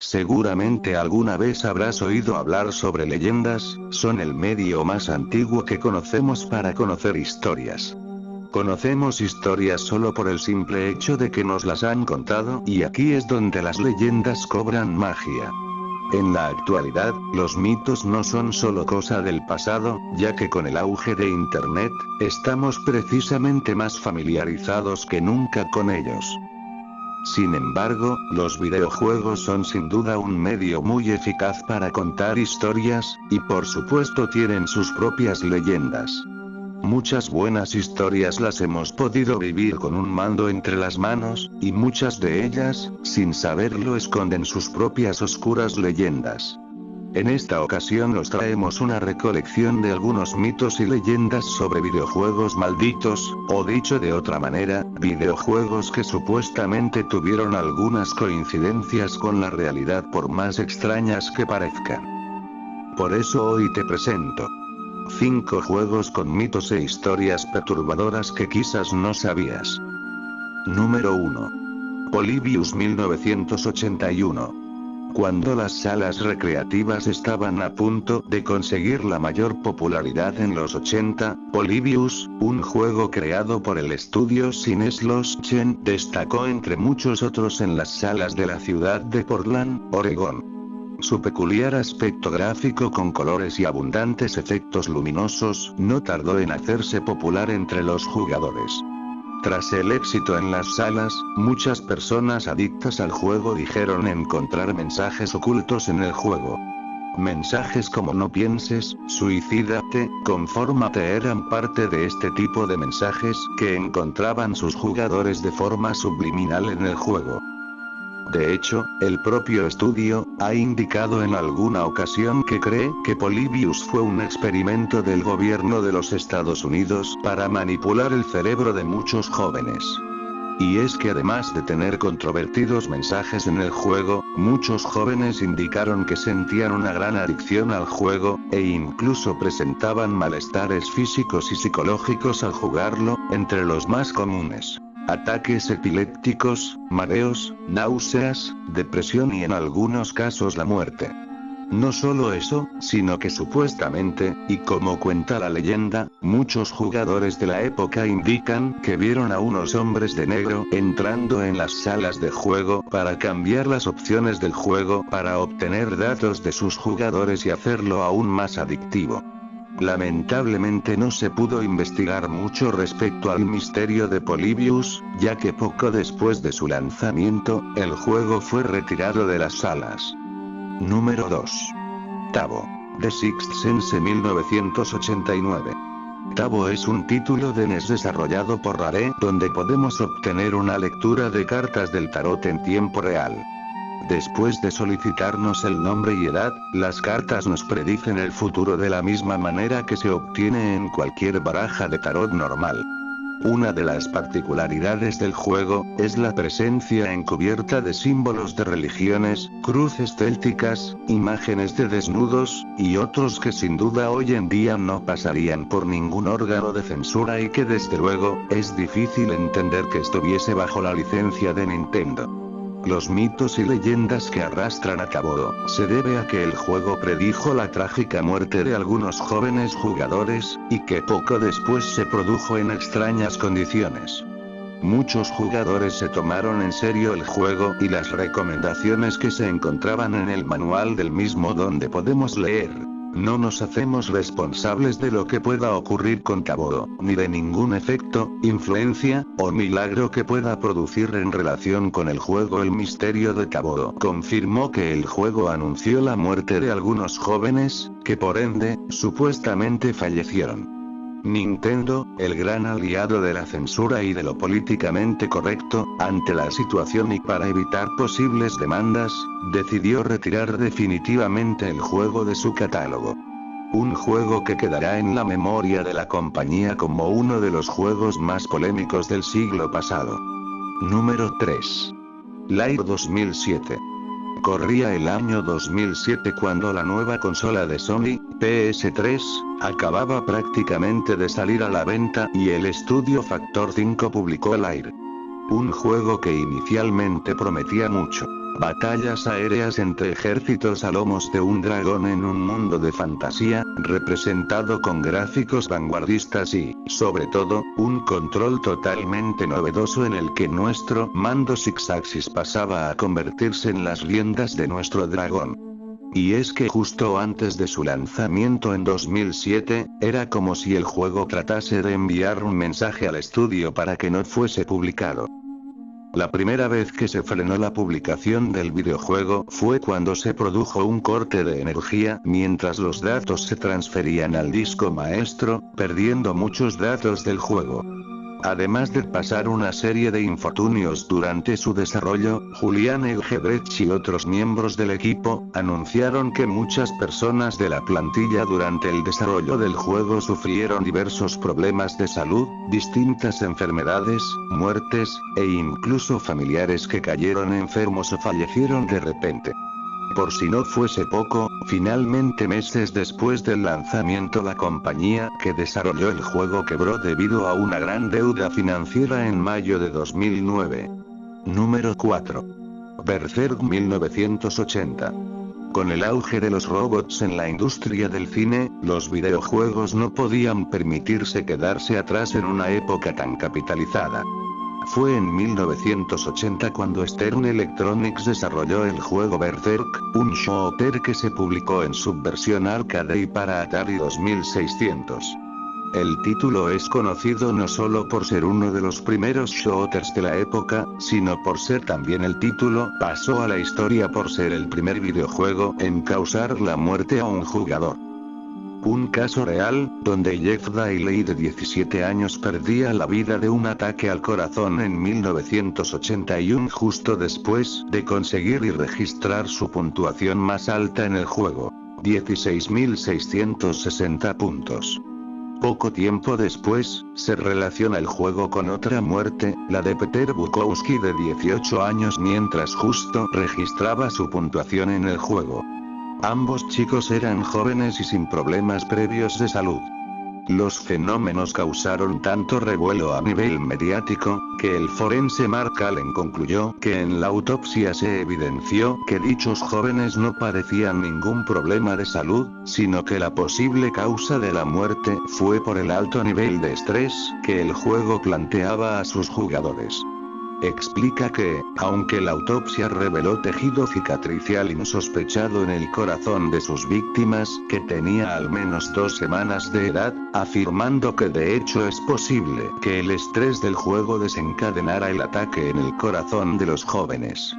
Seguramente alguna vez habrás oído hablar sobre leyendas, son el medio más antiguo que conocemos para conocer historias. Conocemos historias solo por el simple hecho de que nos las han contado, y aquí es donde las leyendas cobran magia. En la actualidad, los mitos no son solo cosa del pasado, ya que con el auge de Internet, estamos precisamente más familiarizados que nunca con ellos. Sin embargo, los videojuegos son sin duda un medio muy eficaz para contar historias, y por supuesto tienen sus propias leyendas. Muchas buenas historias las hemos podido vivir con un mando entre las manos, y muchas de ellas, sin saberlo, esconden sus propias oscuras leyendas. En esta ocasión os traemos una recolección de algunos mitos y leyendas sobre videojuegos malditos, o dicho de otra manera, videojuegos que supuestamente tuvieron algunas coincidencias con la realidad por más extrañas que parezcan. Por eso hoy te presento 5 juegos con mitos e historias perturbadoras que quizás no sabías. Número 1. Polybius 1981. Cuando las salas recreativas estaban a punto de conseguir la mayor popularidad en los 80, Polybius, un juego creado por el estudio Sinesloschen, destacó entre muchos otros en las salas de la ciudad de Portland, Oregón. Su peculiar aspecto gráfico con colores y abundantes efectos luminosos no tardó en hacerse popular entre los jugadores. Tras el éxito en las salas, muchas personas adictas al juego dijeron encontrar mensajes ocultos en el juego. Mensajes como "no pienses, suicídate, confórmate" eran parte de este tipo de mensajes que encontraban sus jugadores de forma subliminal en el juego. De hecho, el propio estudio ha indicado en alguna ocasión que cree que Polybius fue un experimento del gobierno de los Estados Unidos para manipular el cerebro de muchos jóvenes. Y es que además de tener controvertidos mensajes en el juego, muchos jóvenes indicaron que sentían una gran adicción al juego, e incluso presentaban malestares físicos y psicológicos al jugarlo, entre los más comunes: ataques epilépticos, mareos, náuseas, depresión y en algunos casos la muerte. No solo eso, sino que supuestamente, y como cuenta la leyenda, muchos jugadores de la época indican que vieron a unos hombres de negro entrando en las salas de juego para cambiar las opciones del juego para obtener datos de sus jugadores y hacerlo aún más adictivo. Lamentablemente no se pudo investigar mucho respecto al misterio de Polybius, ya que poco después de su lanzamiento, el juego fue retirado de las salas. Número 2. Tabo. The Sixth Sense 1989. Tabo es un título de NES desarrollado por Rare, donde podemos obtener una lectura de cartas del tarot en tiempo real. Después de solicitarnos el nombre y edad, las cartas nos predicen el futuro de la misma manera que se obtiene en cualquier baraja de tarot normal. Una de las particularidades del juego es la presencia encubierta de símbolos de religiones, cruces célticas, imágenes de desnudos, y otros que sin duda hoy en día no pasarían por ningún órgano de censura y que desde luego, es difícil entender que estuviese bajo la licencia de Nintendo. Los mitos y leyendas que arrastran a Tabo se debe a que el juego predijo la trágica muerte de algunos jóvenes jugadores, y que poco después se produjo en extrañas condiciones. Muchos jugadores se tomaron en serio el juego y las recomendaciones que se encontraban en el manual del mismo, donde podemos leer: no nos hacemos responsables de lo que pueda ocurrir con Tabo, ni de ningún efecto, influencia, o milagro que pueda producir en relación con el juego. El misterio de Tabo confirmó que el juego anunció la muerte de algunos jóvenes, que por ende, supuestamente fallecieron. Nintendo, el gran aliado de la censura y de lo políticamente correcto, ante la situación y para evitar posibles demandas, decidió retirar definitivamente el juego de su catálogo. Un juego que quedará en la memoria de la compañía como uno de los juegos más polémicos del siglo pasado. Número 3. Live 2007. Corría el año 2007 cuando la nueva consola de Sony, PS3, acababa prácticamente de salir a la venta y el estudio Factor 5 publicó Live. Un juego que inicialmente prometía mucho. Batallas aéreas entre ejércitos a lomos de un dragón en un mundo de fantasía, representado con gráficos vanguardistas y, sobre todo, un control totalmente novedoso en el que nuestro mando Sixaxis pasaba a convertirse en las riendas de nuestro dragón. Y es que justo antes de su lanzamiento en 2007, era como si el juego tratase de enviar un mensaje al estudio para que no fuese publicado. La primera vez que se frenó la publicación del videojuego fue cuando se produjo un corte de energía mientras los datos se transferían al disco maestro, perdiendo muchos datos del juego. Además de pasar una serie de infortunios durante su desarrollo, Julian Engebrecht y otros miembros del equipo anunciaron que muchas personas de la plantilla durante el desarrollo del juego sufrieron diversos problemas de salud, distintas enfermedades, muertes, e incluso familiares que cayeron enfermos o fallecieron de repente. Por si no fuese poco, finalmente meses después del lanzamiento la compañía que desarrolló el juego quebró debido a una gran deuda financiera en mayo de 2009. Número 4. Berserk 1980. Con el auge de los robots en la industria del cine, los videojuegos no podían permitirse quedarse atrás en una época tan capitalizada. Fue en 1980 cuando Stern Electronics desarrolló el juego Berserk, un shooter que se publicó en su versión arcade y para Atari 2600. El título es conocido no solo por ser uno de los primeros shooters de la época, sino por ser también el título pasó a la historia por ser el primer videojuego en causar la muerte a un jugador. Un caso real, donde Jeff Dailey de 17 años perdía la vida de un ataque al corazón en 1981 justo después de conseguir y registrar su puntuación más alta en el juego, 16.660 puntos. Poco tiempo después, se relaciona el juego con otra muerte, la de Peter Bukowski de 18 años mientras justo registraba su puntuación en el juego. Ambos chicos eran jóvenes y sin problemas previos de salud. Los fenómenos causaron tanto revuelo a nivel mediático, que el forense Mark Allen concluyó que en la autopsia se evidenció que dichos jóvenes no padecían ningún problema de salud, sino que la posible causa de la muerte fue por el alto nivel de estrés que el juego planteaba a sus jugadores. Explica que, aunque la autopsia reveló tejido cicatricial insospechado en el corazón de sus víctimas, que tenía al menos 2 semanas de edad, afirmando que de hecho es posible que el estrés del juego desencadenara el ataque en el corazón de los jóvenes.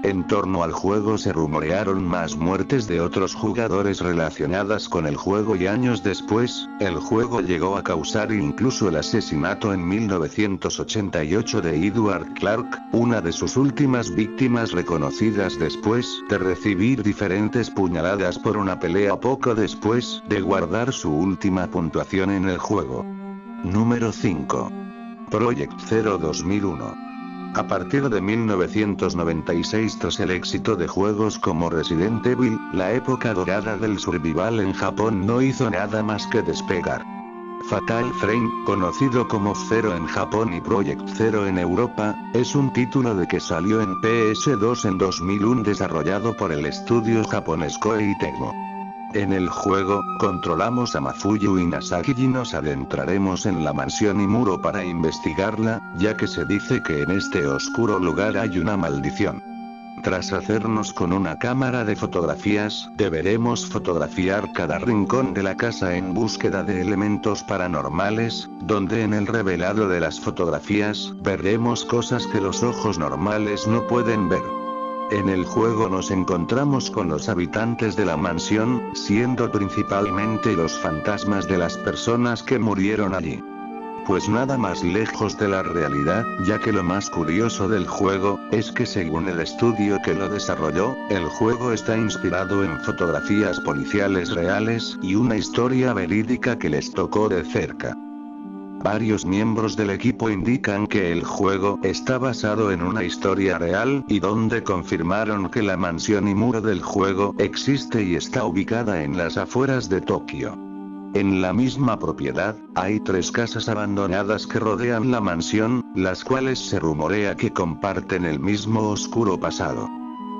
En torno al juego se rumorearon más muertes de otros jugadores relacionadas con el juego y años después, el juego llegó a causar incluso el asesinato en 1988 de Edward Clark, una de sus últimas víctimas reconocidas después de recibir diferentes puñaladas por una pelea poco después de guardar su última puntuación en el juego. Número 5. Project Zero 2001. A partir de 1996 tras el éxito de juegos como Resident Evil, la época dorada del survival en Japón no hizo nada más que despegar. Fatal Frame, conocido como Zero en Japón y Project Zero en Europa, es un título de que salió en PS2 en 2001 desarrollado por el estudio japonés Koei Tecmo. En el juego, controlamos a Mafuyu Inazaki y nos adentraremos en la mansión Imuro para investigarla, ya que se dice que en este oscuro lugar hay una maldición. Tras hacernos con una cámara de fotografías, deberemos fotografiar cada rincón de la casa en búsqueda de elementos paranormales, donde en el revelado de las fotografías, veremos cosas que los ojos normales no pueden ver. En el juego nos encontramos con los habitantes de la mansión, siendo principalmente los fantasmas de las personas que murieron allí. Pues nada más lejos de la realidad, ya que lo más curioso del juego, es que según el estudio que lo desarrolló, el juego está inspirado en fotografías policiales reales y una historia verídica que les tocó de cerca. Varios miembros del equipo indican que el juego está basado en una historia real y donde confirmaron que la mansión Imuro del juego existe y está ubicada en las afueras de Tokio. En la misma propiedad, hay 3 casas abandonadas que rodean la mansión, las cuales se rumorea que comparten el mismo oscuro pasado.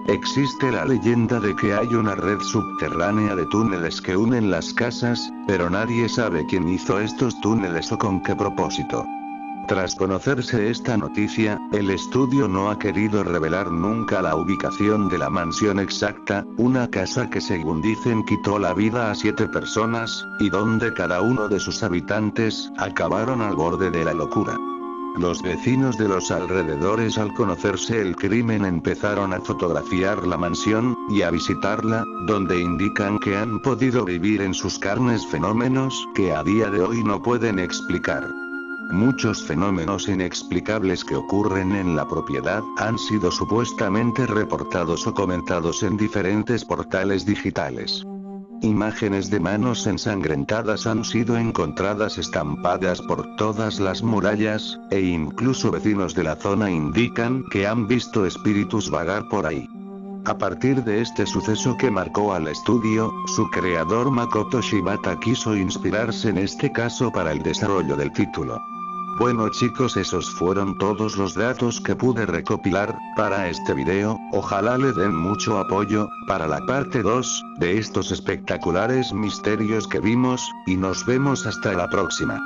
Existe la leyenda de que hay una red subterránea de túneles que unen las casas, pero nadie sabe quién hizo estos túneles o con qué propósito. Tras conocerse esta noticia, el estudio no ha querido revelar nunca la ubicación de la mansión exacta, una casa que según dicen quitó la vida a 7 personas, y donde cada uno de sus habitantes acabaron al borde de la locura. Los vecinos de los alrededores, al conocerse el crimen, empezaron a fotografiar la mansión, y a visitarla, donde indican que han podido vivir en sus carnes fenómenos que a día de hoy no pueden explicar. Muchos fenómenos inexplicables que ocurren en la propiedad han sido supuestamente reportados o comentados en diferentes portales digitales. Imágenes de manos ensangrentadas han sido encontradas estampadas por todas las murallas, e incluso vecinos de la zona indican que han visto espíritus vagar por ahí. A partir de este suceso que marcó al estudio, su creador Makoto Shibata quiso inspirarse en este caso para el desarrollo del título. Bueno chicos, esos fueron todos los datos que pude recopilar para este video. Ojalá le den mucho apoyo para la parte 2 de estos espectaculares misterios que vimos, y nos vemos hasta la próxima.